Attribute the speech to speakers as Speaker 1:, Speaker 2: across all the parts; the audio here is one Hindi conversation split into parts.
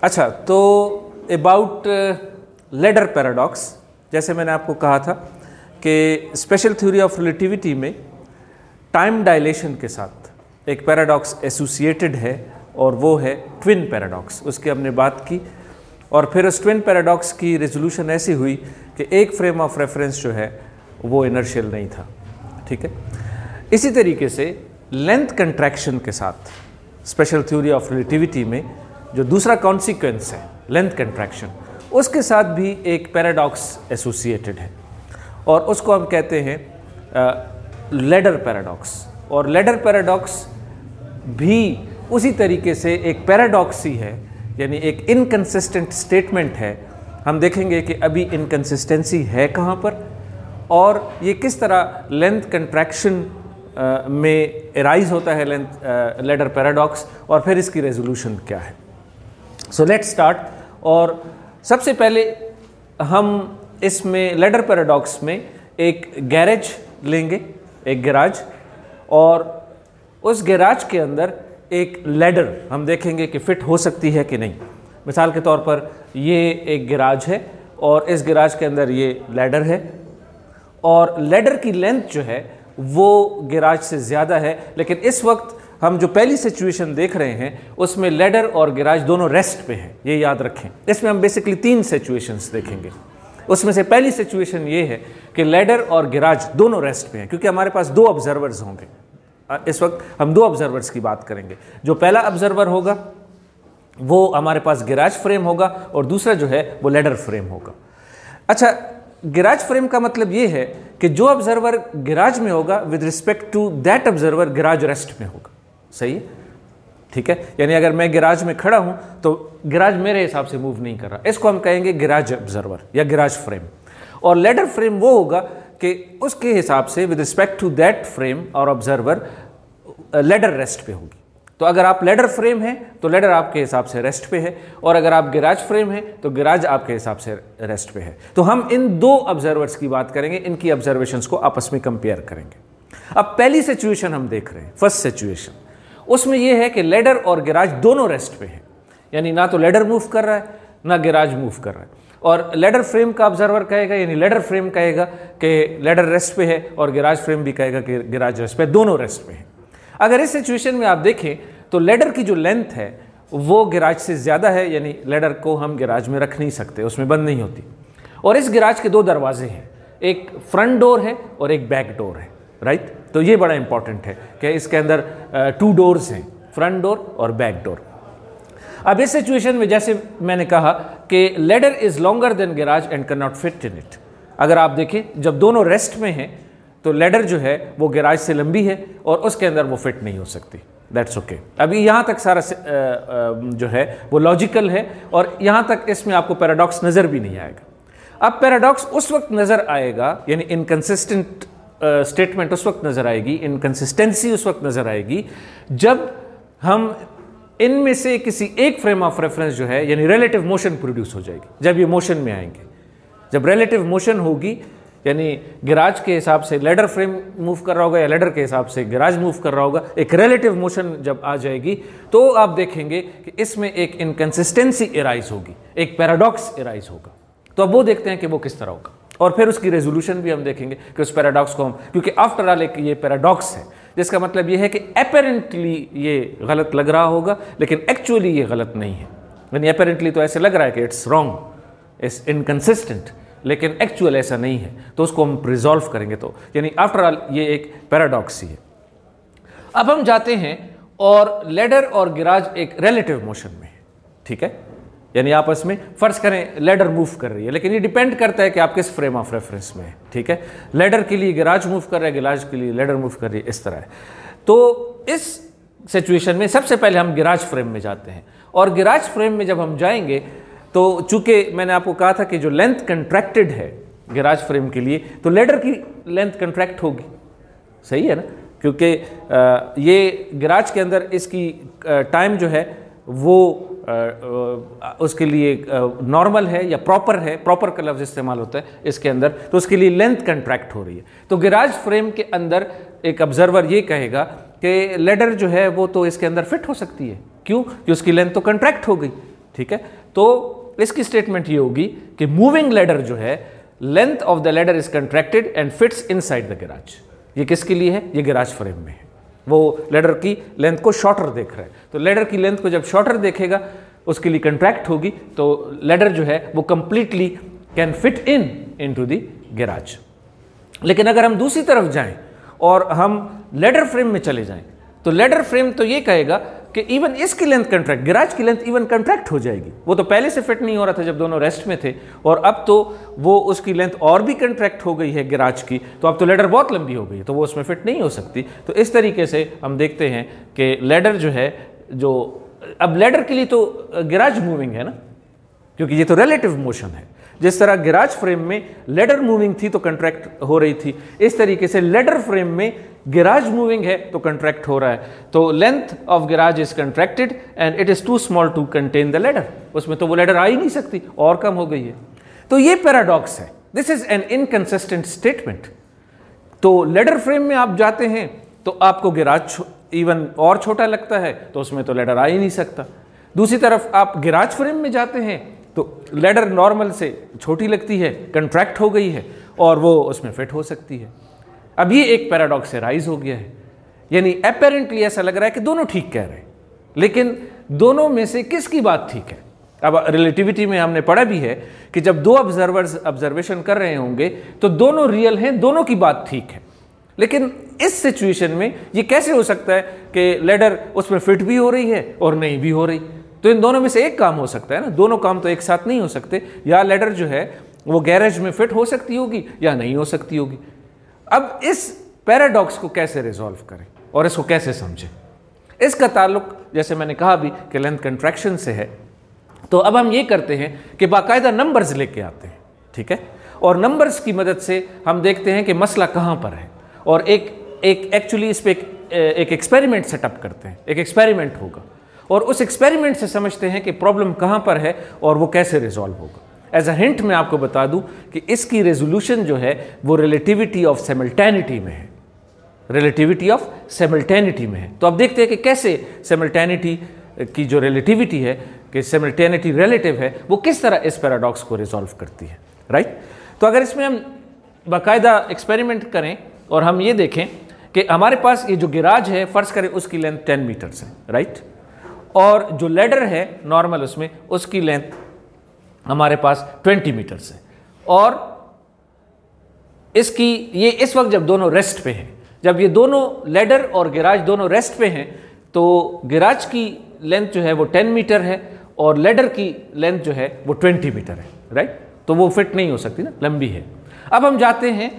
Speaker 1: अच्छा, तो अबाउट लेडर पैराडॉक्स, जैसे मैंने आपको कहा था कि स्पेशल थ्योरी ऑफ रिलेटिविटी में टाइम डायलेशन के साथ एक पैराडॉक्स एसोसिएटेड है और वो है ट्विन पैराडॉक्स। उसकी हमने बात की और फिर उस ट्विन पैराडॉक्स की रेजोल्यूशन ऐसी हुई कि एक फ्रेम ऑफ रेफरेंस जो है वो इनर्शियल नहीं था। ठीक है, इसी तरीके से लेंथ कंट्रैक्शन के साथ स्पेशल थ्योरी ऑफ रिलेटिविटी में जो दूसरा कॉन्सिक्वेंस है लेंथ कंट्रैक्शन, उसके साथ भी एक पैराडॉक्स एसोसिएटेड है और उसको हम कहते हैं लेडर पैराडॉक्स। और लेडर पैराडॉक्स भी उसी तरीके से एक पैराडॉक्स ही है, यानी एक इनकंसिस्टेंट स्टेटमेंट है। हम देखेंगे कि अभी इनकंसिस्टेंसी है कहाँ पर और ये किस तरह लेंथ कंट्रैक्शन में एराइज होता है लेडर पैराडॉक्स, और फिर इसकी रेजोल्यूशन क्या है। So let's start. और सबसे पहले हम इसमें लेडर पैराडॉक्स में एक गैरेज लेंगे, एक गैराज, और उस गैराज के अंदर एक लैडर हम देखेंगे कि फिट हो सकती है कि नहीं। मिसाल के तौर पर ये एक गैराज है और इस गैराज के अंदर ये लैडर है और लैडर की लेंथ जो है वो गैराज से ज़्यादा है, लेकिन इस वक्त हम जो पहली सिचुएशन देख रहे हैं उसमें लैडर और गैराज दोनों रेस्ट पे हैं, ये याद रखें। इसमें हम बेसिकली 3 सिचुएशंस देखेंगे। उसमें से पहली सिचुएशन ये है कि लैडर और गैराज दोनों रेस्ट पे हैं, क्योंकि हमारे पास 2 ऑब्जर्वर्स होंगे। इस वक्त हम 2 ऑब्जर्वर्स की बात करेंगे। जो पहला ऑब्जर्वर होगा वो हमारे पास गैराज फ्रेम होगा और दूसरा जो है वो लैडर फ्रेम होगा। अच्छा, गैराज फ्रेम का मतलब ये है कि जो ऑब्जर्वर गैराज में होगा with respect to that observer garage rest में होगा। सही है, ठीक है। यानी अगर मैं गैराज में खड़ा हूं तो गैराज मेरे हिसाब से मूव नहीं कर रहा, इसको हम कहेंगे गैराज ऑब्जर्वर या गैराज फ्रेम। और लैडर फ्रेम वो होगा कि उसके हिसाब से with respect to that frame और ऑब्जर्वर लैडर रेस्ट पे होगी। तो अगर आप लैडर फ्रेम हैं तो लैडर आपके हिसाब से रेस्ट पे है, और अगर आप गैराज फ्रेम हैं तो गैराज आपके हिसाब से रेस्ट पे है। तो हम इन 2 ऑब्जर्वर्स की बात करेंगे, इनकी ऑब्जर्वेशंस को आपस में कंपेयर करेंगे। अब पहली सिचुएशन हम देख रहे हैं, फर्स्ट सिचुएशन, उसमें यह है कि लैडर और गैराज दोनों रेस्ट पे हैं, यानी ना तो लैडर मूव कर रहा है ना गैराज मूव कर रहा है। और लैडर फ्रेम का ऑब्जर्वर कहेगा, यानी लैडर फ्रेम कहेगा कि लैडर रेस्ट पे है और गैराज फ्रेम भी कहेगा कि गैराज रेस्ट पे, दोनों रेस्ट पे हैं। अगर इस सिचुएशन में आप देखें तो लैडर की जो लेंथ है वो गैराज से ज़्यादा है, यानी लैडर को हम गैराज में रख नहीं सकते, उसमें बंद नहीं होती। और इस गैराज के 2 दरवाजे हैं, एक फ्रंट डोर है और एक बैक डोर है, राइट। तो ये बड़ा इंपॉर्टेंट है कि इसके अंदर 2 डोर्स हैं, फ्रंट डोर और बैक डोर। अब इस सिचुएशन में जैसे मैंने कहा कि ladder is longer than garage and can not fit in it. अगर आप देखें जब दोनों रेस्ट में हैं तो लैडर जो है वो गैराज से लंबी है और उसके अंदर वो फिट नहीं हो सकती। That's okay. अभी यहाँ तक सारा जो है वो लॉजिकल है और यहाँ तक इसमें आपको पैराडॉक्स नज़र भी नहीं आएगा। अब पैराडॉक्स उस वक्त नज़र आएगा, यानी इनकंसिस्टेंट स्टेटमेंट उस वक्त नज़र आएगी, इनकंसिस्टेंसी उस वक्त नज़र आएगी जब हम इनमें से किसी एक फ्रेम ऑफ रेफरेंस जो है, यानी रिलेटिव मोशन प्रोड्यूस हो जाएगी। जब ये मोशन में आएंगे, जब रिलेटिव मोशन होगी, यानी गैराज के हिसाब से लैडर फ्रेम मूव कर रहा होगा या लैडर के हिसाब से गैराज मूव कर रहा होगा, एक रिलेटिव मोशन जब आ जाएगी तो आप देखेंगे कि इसमें एक इनकंसिस्टेंसी एराइज होगी, एक पैराडॉक्स एराइज होगा। तो अब वो देखते हैं कि वो किस तरह होगा और फिर उसकी रेजोल्यूशन भी हम देखेंगे कि उस पैराडॉक्स को हम, क्योंकि आफ्टर ऑल एक ये पैराडॉक्स है जिसका मतलब ये है कि एपेरेंटली ये गलत लग रहा होगा लेकिन एक्चुअली ये गलत नहीं है। यानी एपेरेंटली तो ऐसे लग रहा है कि इट्स रॉन्ग, इट्स इनकंसिस्टेंट, लेकिन एक्चुअल ऐसा नहीं है, तो उसको हम रिजॉल्व करेंगे। तो यानी आफ्टर ऑल ये एक पैराडॉक्स ही है। अब हम जाते हैं और लैडर और गैराज एक रिलेटिव मोशन में है, ठीक है। यानी आपस में फर्ज करें लैडर मूव कर रही है, लेकिन ये डिपेंड करता है कि आप किस फ्रेम ऑफ रेफरेंस में है, ठीक है। लैडर के लिए गैराज मूव कर रहा है, गैराज के लिए लैडर मूव कर रही है, इस तरह है। तो इस सिचुएशन में सबसे पहले हम गैराज फ्रेम में जाते हैं और गैराज फ्रेम में जब हम जाएंगे तो चूंकि मैंने आपको कहा था कि जो लेंथ कंट्रैक्टेड है गैराज फ्रेम के लिए, तो लैडर की लेंथ कंट्रैक्ट होगी, सही है ना, क्योंकि ये गैराज के अंदर इसकी टाइम जो है वो उसके लिए नॉर्मल है या प्रॉपर है, प्रॉपर का लफ्ज़ इस्तेमाल होता है इसके अंदर, तो उसके लिए लेंथ कंट्रैक्ट हो रही है। तो गैराज फ्रेम के अंदर एक ऑब्जर्वर ये कहेगा कि लैडर जो है वो तो इसके अंदर फिट हो सकती है, क्यों कि उसकी लेंथ तो कंट्रैक्ट हो गई, ठीक है। तो इसकी स्टेटमेंट ये होगी कि मूविंग लैडर जो है, length of the ladder is contracted and fits inside the garage. ये किसके लिए है? ये गैराज फ्रेम में है। वो लैडर की लेंथ को शॉर्टर देख रहा है, तो लैडर की लेंथ को जब शॉर्टर देखेगा उसके लिए कंट्रैक्ट होगी, तो लैडर जो है वो completely can fit into the garage. लेकिन अगर हम दूसरी तरफ जाएं और हम लैडर फ्रेम में चले जाएं, तो लैडर फ्रेम तो ये कहेगा कि इवन इसकी लेंथ कंट्रैक्ट, गैराज की लेंथ इवन कंट्रैक्ट हो जाएगी। वो तो पहले से फिट नहीं हो रहा था जब दोनों रेस्ट में थे, और अब तो वो उसकी लेंथ और भी कंट्रैक्ट हो गई है गैराज की, तो अब तो लैडर बहुत लंबी हो गई है, तो वो उसमें फिट नहीं हो सकती। तो इस तरीके से हम देखते हैं कि लैडर जो है, जो अब लैडर के लिए तो गैराज मूविंग है ना, क्योंकि ये तो रिलेटिव मोशन है। जिस तरह गैराज फ्रेम में लैडर मूविंग थी तो कंट्रैक्ट हो रही थी, इस तरीके से लैडर फ्रेम में गैराज मूविंग है तो कंट्रैक्ट हो रहा है। तो length of garage is contracted and it is too small to contain the ladder. उसमें तो वो लैडर आ ही नहीं सकती, और कम हो गई है। तो ये पैराडॉक्स है, this is an inconsistent statement. तो लैडर फ्रेम में आप जाते हैं तो आपको गैराज इवन और छोटा लगता है, तो उसमें तो लैडर आ ही नहीं सकता। दूसरी तरफ आप गैराज फ्रेम में जाते हैं तो लैडर नॉर्मल से छोटी लगती है, कंट्रैक्ट हो गई है, और वो उसमें फिट हो सकती है। अब ये एक पैराडॉक्स से राइज हो गया है, यानी अपेरेंटली ऐसा लग रहा है कि दोनों ठीक कह रहे हैं, लेकिन दोनों में से किसकी बात ठीक है? अब रिलेटिविटी में हमने पढ़ा भी है कि जब दो ऑब्जर्वर्स ऑब्जर्वेशन कर रहे होंगे तो दोनों रियल हैं, दोनों की बात ठीक है। लेकिन इस सिचुएशन में ये कैसे हो सकता है कि लैडर उसमें फिट भी हो रही है और नहीं भी हो रही? तो इन दोनों में से एक काम हो सकता है ना, दोनों काम तो एक साथ नहीं हो सकते। या लैडर जो है वो गैरेज में फिट हो सकती होगी या नहीं हो सकती होगी। अब इस पैराडॉक्स को कैसे रिजॉल्व करें और इसको कैसे समझें? इसका ताल्लुक, जैसे मैंने कहा भी, कि लेंथ कंट्रैक्शन से है। तो अब हम ये करते हैं कि बाकायदा नंबर्स लेके आते हैं, ठीक है, और नंबर्स की मदद से हम देखते हैं कि मसला कहाँ पर है, और एक एक्चुअली इस पर एक एक्सपेरिमेंट सेटअप करते हैं। एक एक्सपेरिमेंट होगा और उस एक्सपेरिमेंट से समझते हैं कि प्रॉब्लम कहाँ पर है और वो कैसे रिजॉल्व होगा। एज अ हिंट मैं आपको बता दूं कि इसकी रेजोल्यूशन जो है वो रिलेटिविटी ऑफ सिमल्टेनिटी में है, रिलेटिविटी ऑफ सिमल्टेनिटी में है। तो अब देखते हैं कि कैसे सिमल्टेनिटी की जो रिलेटिविटी है, कि सिमल्टेनिटी रिलेटिव है, वो किस तरह इस पैराडॉक्स को रिजॉल्व करती है, राइट। तो अगर इसमें हम बाकायदा एक्सपेरिमेंट करें और हम ये देखें कि हमारे पास ये जो गैराज है, फर्ज करें उसकी लेंथ 10 मीटर है, राइट, और जो लैडर है नॉर्मल उसमें, उसकी लेंथ हमारे पास 20 मीटर है, और इसकी ये इस वक्त जब दोनों रेस्ट पे हैं, जब ये दोनों लैडर और गैराज दोनों रेस्ट पे हैं, तो गैराज की लेंथ जो है वो 10 मीटर है और लैडर की लेंथ जो है वो 20 मीटर है, राइट। तो वो फिट नहीं हो सकती ना, लंबी है। अब हम जाते हैं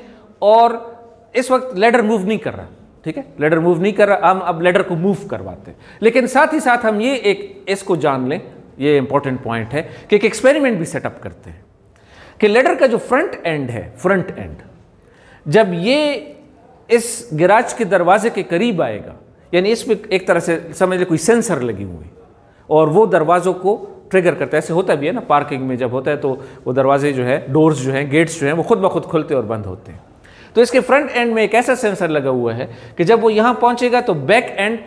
Speaker 1: और इस वक्त लैडर मूव नहीं कर रहा, ठीक है, लैडर मूव नहीं कर रहा, हम अब लैडर को मूव करवाते हैं। लेकिन साथ ही साथ हम ये एक इसको जान लें, ये इंपॉर्टेंट पॉइंट है कि एक एक्सपेरिमेंट भी सेटअप करते हैं कि लैडर का जो फ्रंट एंड है, फ्रंट एंड, जब ये इस गैराज के दरवाजे के करीब आएगा, यानी इसमें एक तरह से समझ ले कोई सेंसर लगी हुई और वो दरवाजों को ट्रिगर करता है। ऐसे होता भी है ना, पार्किंग में जब होता है तो वो दरवाजे जो है, डोर्स जो हैं, गेट्स जो हैं, वो खुद ब खुद खुलते और बंद होते हैं। तो इसके फ्रंट एंड में एक ऐसा सेंसर लगा हुआ है कि जब वो यहां पहुंचेगा तो बैक एंड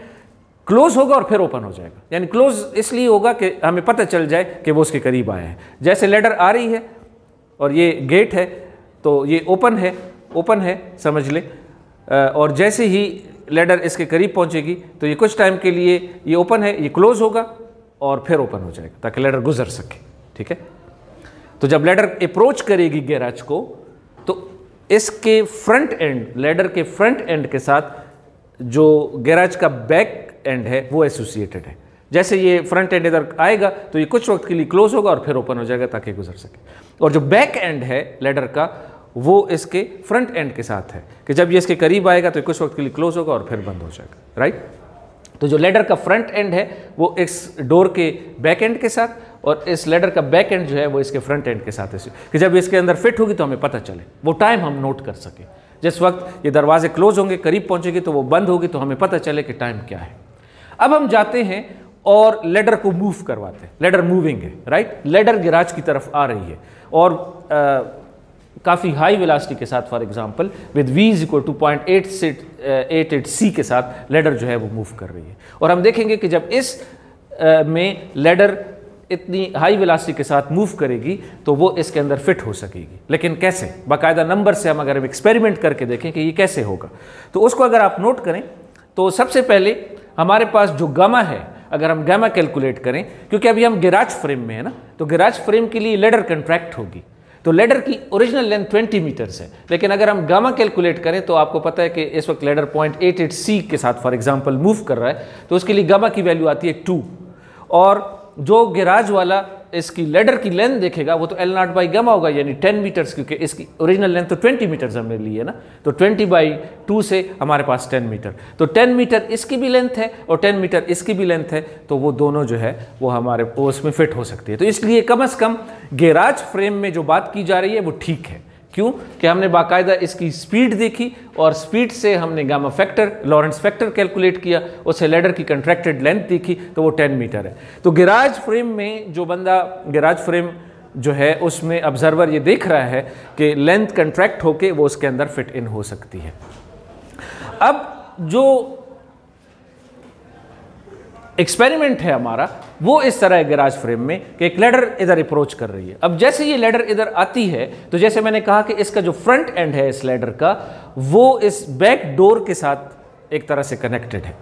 Speaker 1: क्लोज होगा और फिर ओपन हो जाएगा। यानी क्लोज इसलिए होगा कि हमें पता चल जाए कि वो उसके करीब आया है। जैसे लैडर आ रही है और ये गेट है तो ये ओपन है समझ ले, और जैसे ही लैडर इसके करीब पहुंचेगी तो ये कुछ टाइम के लिए ये ओपन है, ये क्लोज होगा और फिर ओपन हो जाएगा ताकि लैडर गुजर सके, ठीक है। तो जब लैडर अप्रोच करेगी गैराज को तो इसके फ्रंट एंड, लैडर के फ्रंट एंड के साथ जो गैराज का बैक एंड है वो एसोसिएटेड है। जैसे ये फ्रंट एंड इधर आएगा तो ये कुछ वक्त के लिए क्लोज होगा और फिर ओपन हो जाएगा ताकि गुजर सके, और जो बैक एंड है लैडर का वो इसके फ्रंट एंड के साथ है कि जब ये इसके करीब आएगा तो कुछ वक्त के लिए क्लोज होगा और फिर बंद हो जाएगा, राइट। तो जो लैडर का फ्रंट एंड है वो इस डोर के बैक एंड के साथ, और इस लैडर का बैक एंड जो है वो इसके फ्रंट एंड के साथ है कि जब इसके अंदर फिट होगी तो हमें पता चले, वो टाइम हम नोट कर सके। जिस वक्त ये दरवाजे क्लोज होंगे, करीब पहुंचेगी तो वो बंद होगी, तो हमें पता चले कि टाइम क्या है। अब हम जाते हैं और लैडर को मूव करवाते हैं। लैडर मूविंग है, राइट, लैडर गैराज की तरफ आ रही है और काफ़ी हाई वेलोसिटी के साथ, for example with v is equal to 0.88 c के साथ लैडर जो है वो मूव कर रही है। और हम देखेंगे कि जब इस में लैडर इतनी हाई वेलोसिटी के साथ मूव करेगी तो वो इसके अंदर फिट हो सकेगी। लेकिन कैसे? बाकायदा नंबर से हम अगर एक्सपेरिमेंट करके देखें कि ये कैसे होगा, तो उसको अगर आप नोट करें तो सबसे पहले हमारे पास जो गामा है, अगर हम गामा कैलकुलेट करें, क्योंकि अभी हम गैराज फ्रेम में है ना, तो गैराज फ्रेम के लिए लेडर कंट्रैक्ट होगी, तो लेडर की ओरिजिनल लेंथ 20 मीटर्स है, लेकिन अगर हम गामा कैलकुलेट करें तो आपको पता है कि इस वक्त लेडर 0.88 c के साथ फॉर एग्जांपल मूव कर रहा है, तो उसके लिए गामा की वैल्यू आती है 2, और जो गैराज वाला इसकी लेडर की लेंथ देखेगा वो तो L0 बाई गामा होगा, यानी 10 मीटर्स, क्योंकि इसकी ओरिजिनल लेंथ तो 20 मीटर्स हमने ली है ना, तो 20/2 से हमारे पास 10 मीटर, तो 10 मीटर इसकी भी लेंथ है और 10 मीटर इसकी भी लेंथ है, तो वो दोनों जो है वो हमारे उसमें फिट हो सकती है। तो इसलिए कम से कम गैराज फ्रेम में जो बात की जा रही है वो ठीक है। क्यों? कि हमने बाकायदा इसकी स्पीड देखी और स्पीड से हमने gamma factor, Lawrence factor calculate किया, उससे लेडर की कंट्रैक्टेड लेंथ देखी तो वो 10 मीटर है। तो गैराज फ्रेम में जो बंदा गैराज फ्रेम जो है उसमें ऑब्जर्वर ये देख रहा है कि लेंथ कंट्रैक्ट होके वो उसके अंदर फिट इन हो सकती है। अब जो एक्सपेरिमेंट है हमारा वो इस तरह है गैराज फ्रेम में कि एक लेडर इधर अप्रोच कर रही है। अब जैसे ये लेडर इधर आती है तो जैसे मैंने कहा कि इसका जो फ्रंट एंड है इस लेडर का वो इस बैक डोर के साथ एक तरह से कनेक्टेड है।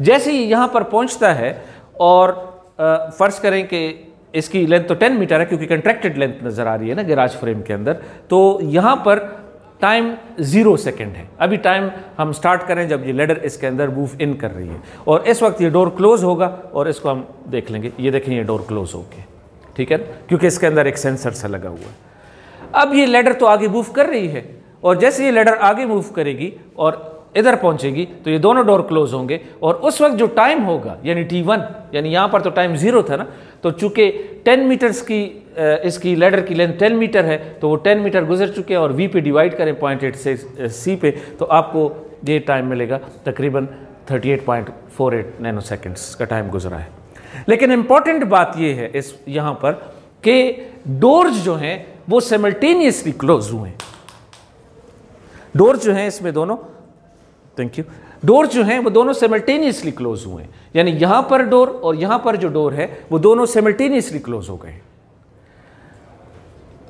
Speaker 1: जैसे ही यहां पर पहुंचता है और फर्ज करें कि इसकी लेंथ तो 10 मीटर है क्योंकि कंट्रैक्टेड लेंथ नजर आ रही है ना गैराज फ्रेम के अंदर, तो यहां पर टाइम 0 सेकेंड है। अभी टाइम हम स्टार्ट करें जब ये लेडर इसके अंदर मूव इन कर रही है, और इस वक्त ये डोर क्लोज होगा और इसको हम देख लेंगे। ये देखें ये डोर क्लोज हो गया, ठीक है, क्योंकि इसके अंदर एक सेंसर सा लगा हुआ है। अब ये लेडर तो आगे मूव कर रही है, और जैसे ये लेडर आगे मूव करेगी और इधर पहुंचेगी तो ये दोनों डोर क्लोज होंगे, और उस वक्त जो टाइम होगा यानी T1, यानी यहां पर तो टाइम 0 था ना, तो चूंकि 10 मीटर्स की इसकी लेडर की लेंथ 10 मीटर है तो वो 10 मीटर गुजर चुके हैं, और V पे डिवाइड करें 0.8 से C पे तो आपको ये टाइम मिलेगा तकरीबन 38.48 नैनो सेकेंड्स का टाइम गुजरा है। लेकिन इंपॉर्टेंट बात ये है इस यहाँ पर कि डोर्स जो हैं वो सिमल्टेनियसली क्लोज हुए हैं। डोर्स जो हैं इसमें दोनों, थैंक यू, डोर जो हैं वो दोनों सिमल्टेनियसली क्लोज हुए हैं, यानी यहां पर डोर और यहां पर जो डोर है वो दोनों सिमल्टेनियसली क्लोज हो गए।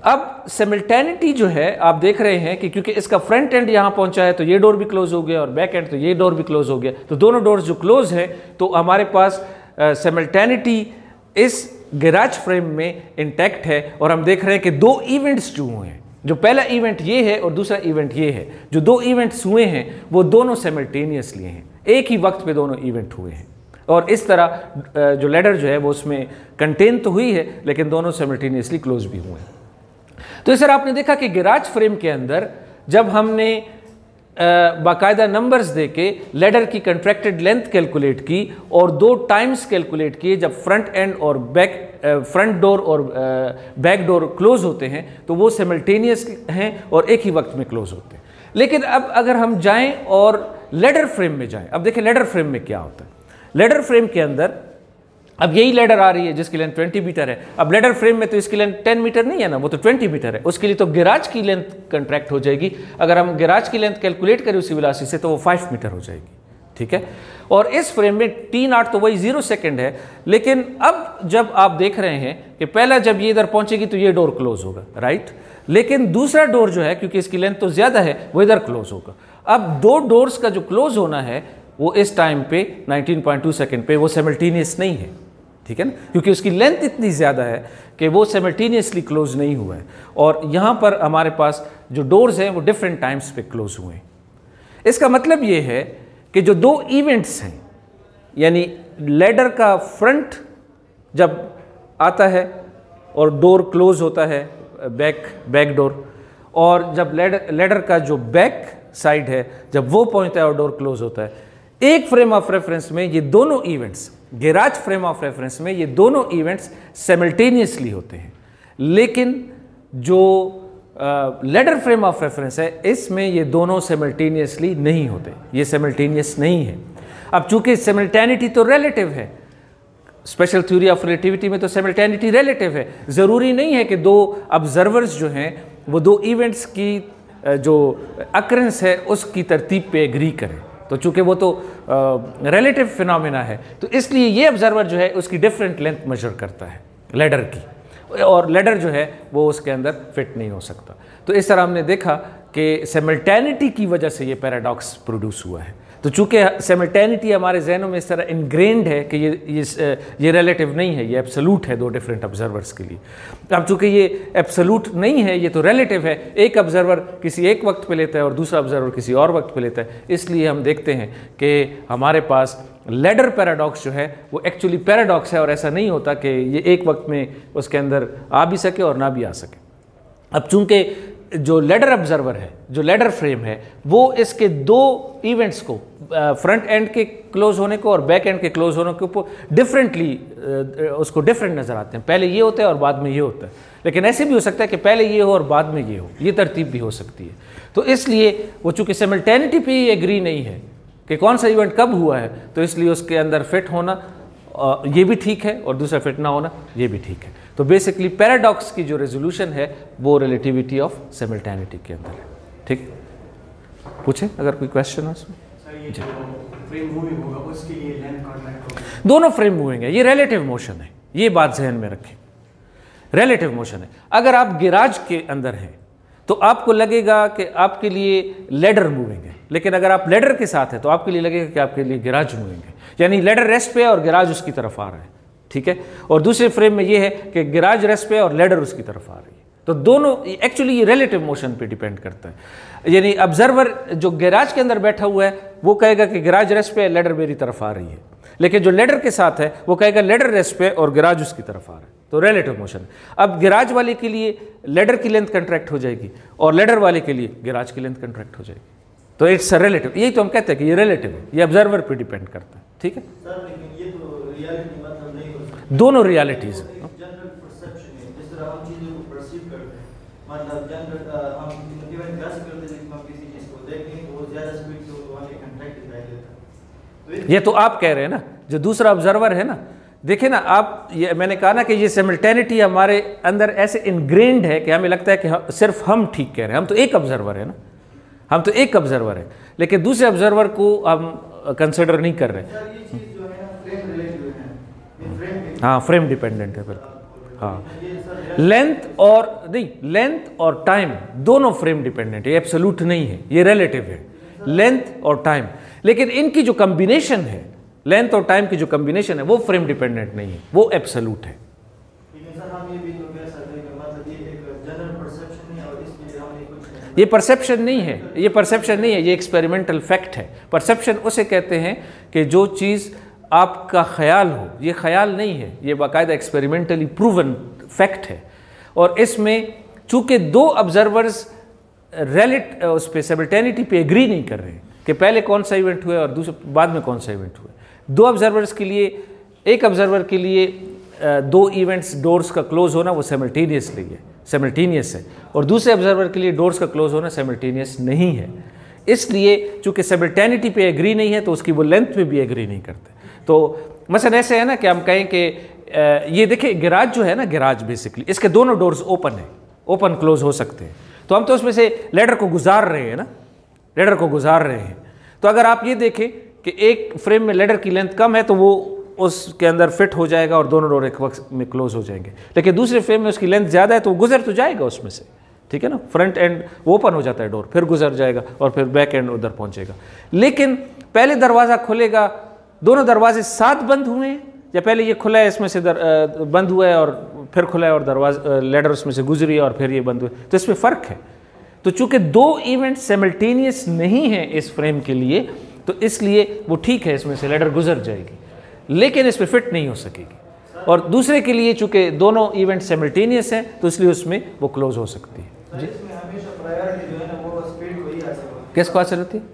Speaker 1: अब सिमल्टेनिटी जो है आप देख रहे हैं कि क्योंकि इसका फ्रंट एंड यहां पहुंचा है तो ये डोर भी क्लोज हो गया, और बैक एंड तो ये डोर भी क्लोज हो गया, तो दोनों डोर्स जो क्लोज है तो हमारे पास सिमल्टेनिटी इस गैराज फ्रेम में इंटैक्ट है। और हम देख रहे हैं कि दो इवेंट्स जो हुए हैं, जो पहला इवेंट ये है और दूसरा इवेंट ये है, जो दो इवेंट्स हुए हैं वो दोनों सिमल्टेनियसली हैं, एक ही वक्त पे दोनों इवेंट हुए हैं, और इस तरह जो लेडर जो है वो उसमें कंटेन तो हुई है लेकिन दोनों सिमल्टेनियसली क्लोज भी हुए हैं। तो इस तरह आपने देखा कि गैराज फ्रेम के अंदर जब हमने बाकायदा नंबर्स देके लेडर की कंट्रैक्टेड लेंथ कैलकुलेट की और दो टाइम्स कैलकुलेट किए, जब फ्रंट एंड और फ्रंट डोर और बैक डोर क्लोज होते हैं तो वो सिमल्टेनियस हैं और एक ही वक्त में क्लोज होते हैं। लेकिन अब अगर हम जाएं और लेडर फ्रेम में जाएं, अब देखें लेडर फ्रेम में क्या होता है। लेडर फ्रेम के अंदर अब यही लेडर आ रही है जिसकी लेंथ 20 मीटर है। अब लेडर फ्रेम में तो इसकी लेंथ 10 मीटर नहीं है ना, वो तो 20 मीटर है, उसके लिए तो गैराज की लेंथ कंट्रैक्ट हो जाएगी। अगर हम गैराज की लेंथ कैलकुलेट करें उसी वेलोसिटी से तो वो 5 मीटर हो जाएगी, ठीक है। और इस फ्रेम में T0 तो वही 0 सेकेंड है, लेकिन अब जब आप देख रहे हैं कि पहला जब ये इधर पहुंचेगी तो ये डोर क्लोज होगा, राइट, लेकिन दूसरा डोर जो है क्योंकि इसकी लेंथ तो ज्यादा है वो इधर क्लोज होगा। अब दो डोर्स का जो क्लोज होना है वो इस टाइम पे 19.2 सेकेंड पे वो सिमल्टेनियस नहीं है, ठीक है ना, क्योंकि उसकी लेंथ इतनी ज़्यादा है कि वो सिमल्टेनियसली क्लोज नहीं हुआ है। और यहाँ पर हमारे पास जो डोर्स हैं वो डिफरेंट टाइम्स पे क्लोज हुए हैं। इसका मतलब ये है कि जो दो इवेंट्स हैं, यानी लेडर का फ्रंट जब आता है और डोर क्लोज होता है बैक डोर, और जब लेडर का जो बैक साइड है जब वो पहुँचता है और डोर क्लोज होता है, एक फ्रेम ऑफ रेफरेंस में ये दोनों events, garage frame of reference में ये दोनों इवेंट्स सिमल्टेनियसली होते हैं। लेकिन जो लेडर फ्रेम ऑफ रेफरेंस है इसमें ये दोनों सिमल्टेनियसली नहीं होते, ये सिमल्टेनियस नहीं है। अब चूंकि सिमल्टेनिटी तो रिलेटिव है, स्पेशल थ्योरी ऑफ रिलेटिविटी में तो सिमल्टेनिटी रिलेटिव है, ज़रूरी नहीं है कि दो ऑब्जर्वर्स जो हैं वो दो इवेंट्स की जो अकरेंस है उसकी तरतीब पे एग्री करें। तो चूंकि वो तो रिलेटिव फिनोमेना है तो इसलिए ये ऑब्जर्वर जो है उसकी डिफरेंट लेंथ मेजर करता है, लैडर की, और लैडर जो है वो उसके अंदर फिट नहीं हो सकता। तो इस तरह हमने देखा कि सिमल्टेनिटी की वजह से ये पैराडॉक्स प्रोड्यूस हुआ है। तो चूंकि सिमल्टेनिटी हमारे जहनों में इस तरह इनग्रेन्ड है कि ये रिलेटिव नहीं है, ये एब्सोलूट है दो डिफरेंट ऑब्जर्वर्स के लिए। अब चूंकि ये एब्सोलूट नहीं है, ये तो रिलेटिव है, एक ऑब्जर्वर किसी एक वक्त पे लेता है और दूसरा ऑब्जर्वर किसी और वक्त पे लेता है, इसलिए हम देखते हैं कि हमारे पास लैडर पैराडॉक्स जो है वो एक्चुअली पैराडॉक्स है, और ऐसा नहीं होता कि ये एक वक्त में उसके अंदर आ भी सके और ना भी आ सके। अब चूंकि जो लैडर ऑब्जर्वर है, जो लैडर फ्रेम है, वो इसके दो इवेंट्स को, फ्रंट एंड के क्लोज होने को और बैक एंड के क्लोज होने के ऊपर डिफरेंटली उसको डिफरेंट नज़र आते हैं। पहले ये होता है और बाद में ये होता है, लेकिन ऐसे भी हो सकता है कि पहले ये हो और बाद में ये हो, ये तरतीब भी हो सकती है। तो इसलिए वो चूँकि सिमल्टेनिटी पे ही एग्री नहीं है कि कौन सा इवेंट कब हुआ है, तो इसलिए उसके अंदर फिट होना ये भी ठीक है और दूसरा फिट ना होना ये भी ठीक है। तो बेसिकली पैराडॉक्स की जो रेजोल्यूशन है वो रिलेटिविटी ऑफ सिमल्टेनिटी के अंदर है। ठीक, पूछे अगर कोई क्वेश्चन हो उसमें।
Speaker 2: फ्रेम मूविंग होगा उसके लिए लेंथ कॉन्टैक्ट होगा,
Speaker 1: दोनों फ्रेम मूविंग है, ये रिलेटिव मोशन है, ये बात जहन में रखें, रिलेटिव मोशन है। अगर आप गिराज के अंदर हैं तो आपको लगेगा कि आपके लिए लैडर मूविंग है, लेकिन अगर आप लैडर के साथ हैं तो आपके लिए लगेगा कि आपके लिए गिराज मूविंग है, यानी लैडर रेस्ट पे है और गिराज उसकी तरफ आ रहा है। ठीक है, और दूसरे फ्रेम में ये है कि गिराज रेस्ट पे है और लैडर उसकी तरफ आ रही है। तो दोनों एक्चुअली ये रिलेटिव मोशन पे डिपेंड करता है, यानी ऑब्जर्वर जो गैराज के अंदर बैठा हुआ है वो कहेगा कि गैराज रेस्ट पे लैडर मेरी तरफ आ रही है, लेकिन जो लैडर के साथ है वो कहेगा लैडर रेस्ट पे और गैराज उसकी तरफ आ रहा है। तो रिलेटिव मोशन। अब गैराज वाले के लिए लैडर की लेंथ कंट्रैक्ट हो जाएगी और लैडर वाले के लिए गैराज की लेंथ कंट्रैक्ट हो जाएगी। तो इट्स अ रिलेटिव, यही तो हम कहते हैं कि ये रिलेटिव है, ये ऑब्जर्वर पे डिपेंड करता है। ठीक है
Speaker 2: सर, लेकिन ये तो रियलिटी मतलब नहीं हो सकता,
Speaker 1: दोनों रियलिटीज है।
Speaker 2: जनरल परसेप्शन है, जिस तरह हम चीज़ों को परसीव करते हैं, मतलब जनरल हम इवन गैस करते हैं, हम किसी चीज़ को देखते हैं तो वो ज़्यादा स्पीड से वहाँ के कंट्रैक्ट दिखाई देता है।
Speaker 1: ये तो आप कह रहे हैं ना, जो दूसरा ऑब्जर्वर है ना, देखिए ना आप, ये मैंने कहा ना कि ये सिमल्टेनिटी हमारे अंदर ऐसे इनग्रेन्ड है कि हमें लगता है कि सिर्फ हम ठीक कह रहे हैं, हम तो एक ऑब्जर्वर है ना, हम तो एक ऑब्जर्वर है, लेकिन दूसरे ऑब्जर्वर को हम कंसिडर नहीं कर रहे। हाँ, फ्रेम डिपेंडेंट है बिल्कुल। हाँ, लेंथ और नहीं, लेंथ और टाइम दोनों फ्रेम डिपेंडेंट है, ये एब्सोल्यूट नहीं है, ये रिलेटिव है, लेंथ और टाइम। लेकिन इनकी जो कॉम्बिनेशन है, लेंथ और टाइम की जो कॉम्बिनेशन है वो फ्रेम डिपेंडेंट नहीं है, वो एब्सोल्यूट है। ये परसेप्शन नहीं है, ये परसेप्शन नहीं है, ये एक्सपेरिमेंटल फैक्ट है। परसेप्शन उसे कहते हैं कि जो चीज़ आपका ख्याल हो, ये ख्याल नहीं है, ये बाकायदा एक्सपेरिमेंटली प्रूवन फैक्ट है। और इसमें चूंकि दो ऑब्जर्वर्स उस पर सिमल्टेनिटी पे एग्री नहीं कर रहे हैं कि पहले कौन सा इवेंट हुआ और दूसरे बाद में कौन सा इवेंट हुआ, दो ऑब्जर्वर्स के लिए, एक ऑब्जर्वर के लिए दो इवेंट्स डोर्स का क्लोज होना वो सिमल्टेनियसली है, सिमल्टेनियस है, और दूसरे ऑब्जर्वर के लिए डोर्स का क्लोज होना सिमल्टेनियस नहीं है। इसलिए चूंकि सिमल्टेनिटी पे एग्री नहीं है तो उसकी वो लेंथ पे भी एग्री नहीं करते। तो मसलन ऐसे है ना कि हम कहें कि ये देखिए गैराज जो है ना, गैराज बेसिकली इसके दोनों डोर्स ओपन है, ओपन क्लोज हो सकते हैं, तो हम तो उसमें से लैडर को गुजार रहे हैं ना, लैडर को गुजार रहे हैं। तो अगर आप ये देखें कि एक फ्रेम में लैडर की लेंथ कम है तो वो उसके अंदर फिट हो जाएगा और दोनों डोर एक वक्त में क्लोज हो जाएंगे, लेकिन दूसरे फ्रेम में उसकी लेंथ ज़्यादा है तो वो गुजर तो जाएगा उसमें से, ठीक है ना, फ्रंट एंड ओपन हो जाता है डोर, फिर गुजर जाएगा और फिर बैक एंड उधर पहुंचेगा। लेकिन पहले दरवाज़ा खुलेगा, दोनों दरवाजे साथ बंद हुए हैं, या पहले ये खुला है इसमें से बंद हुआ है और फिर खुला है और दरवाजा लैडर उसमें से गुजरी है और फिर ये बंद हुआ, तो इसमें फ़र्क है। तो चूंकि दो इवेंट सिमल्टेनियस नहीं है इस फ्रेम के लिए, तो इसलिए वो ठीक है, इसमें से लैडर गुजर जाएगी, लेकिन इस पर फिट नहीं हो सकेगी। और दूसरे के लिए चूंकि दोनों इवेंट सिमल्टेनियस हैं तो इसलिए उसमें वो क्लोज हो सकती है। जी, किसको हासिल होती है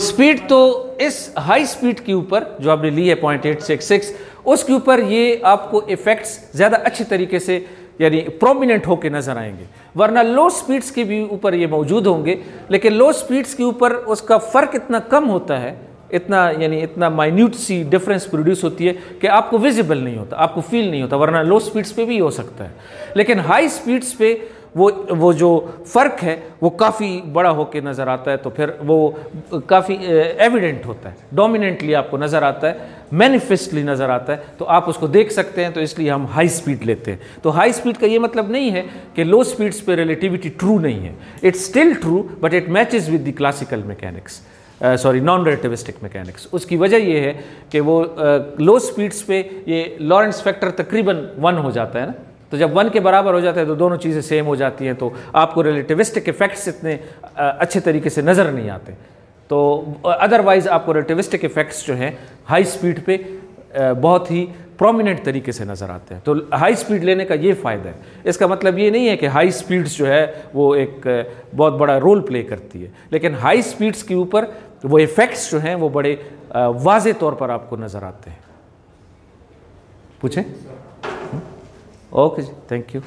Speaker 1: स्पीड? तो इस हाई स्पीड के ऊपर जो आपने ली है 0.866, उसके ऊपर ये आपको इफेक्ट्स ज़्यादा अच्छी तरीके से यानी प्रोमिनेंट होकर नजर आएंगे, वरना लो स्पीड्स के भी ऊपर ये मौजूद होंगे, लेकिन लो स्पीड्स के ऊपर उसका फ़र्क इतना कम होता है, इतना यानी इतना माइन्यूट सी डिफरेंस प्रोड्यूस होती है कि आपको विजिबल नहीं होता, आपको फील नहीं होता, वरना लो स्पीड्स पे भी हो सकता है। लेकिन हाई स्पीड्स पे वो जो फ़र्क है वो काफ़ी बड़ा होकर नज़र आता है, तो फिर वो काफ़ी एविडेंट होता है, डोमिनेंटली आपको नज़र आता है, मैनिफेस्टली नज़र आता है, तो आप उसको देख सकते हैं। तो इसलिए हम हाई स्पीड लेते हैं। तो हाई स्पीड का ये मतलब नहीं है कि लो स्पीड्स पे रिलेटिविटी ट्रू नहीं है, it's still true but it matches with the classical mechanics, sorry non relativistic mechanics. उसकी वजह ये है कि वो लो स्पीड्स पे ये लॉरेंस फैक्टर तकरीबन 1 हो जाता है ना, तो जब 1 के बराबर हो जाता है तो दोनों चीज़ें सेम हो जाती हैं, तो आपको रिलेटिविस्टिक इफेक्ट्स इतने अच्छे तरीके से नज़र नहीं आते। तो अदरवाइज़ आपको रिलेटिविस्टिक इफेक्ट्स जो हैं हाई स्पीड पे बहुत ही प्रोमिनेंट तरीके से नज़र आते हैं। तो हाई स्पीड लेने का ये फ़ायदा है। इसका मतलब ये नहीं है कि हाई स्पीड्स जो है वो एक बहुत बड़ा रोल प्ले करती है, लेकिन हाई स्पीड्स के ऊपर वो इफ़ेक्ट्स जो हैं वो बड़े वाज़े तौर पर आपको नज़र आते हैं। पूछें? ओके जी, थैंक यू।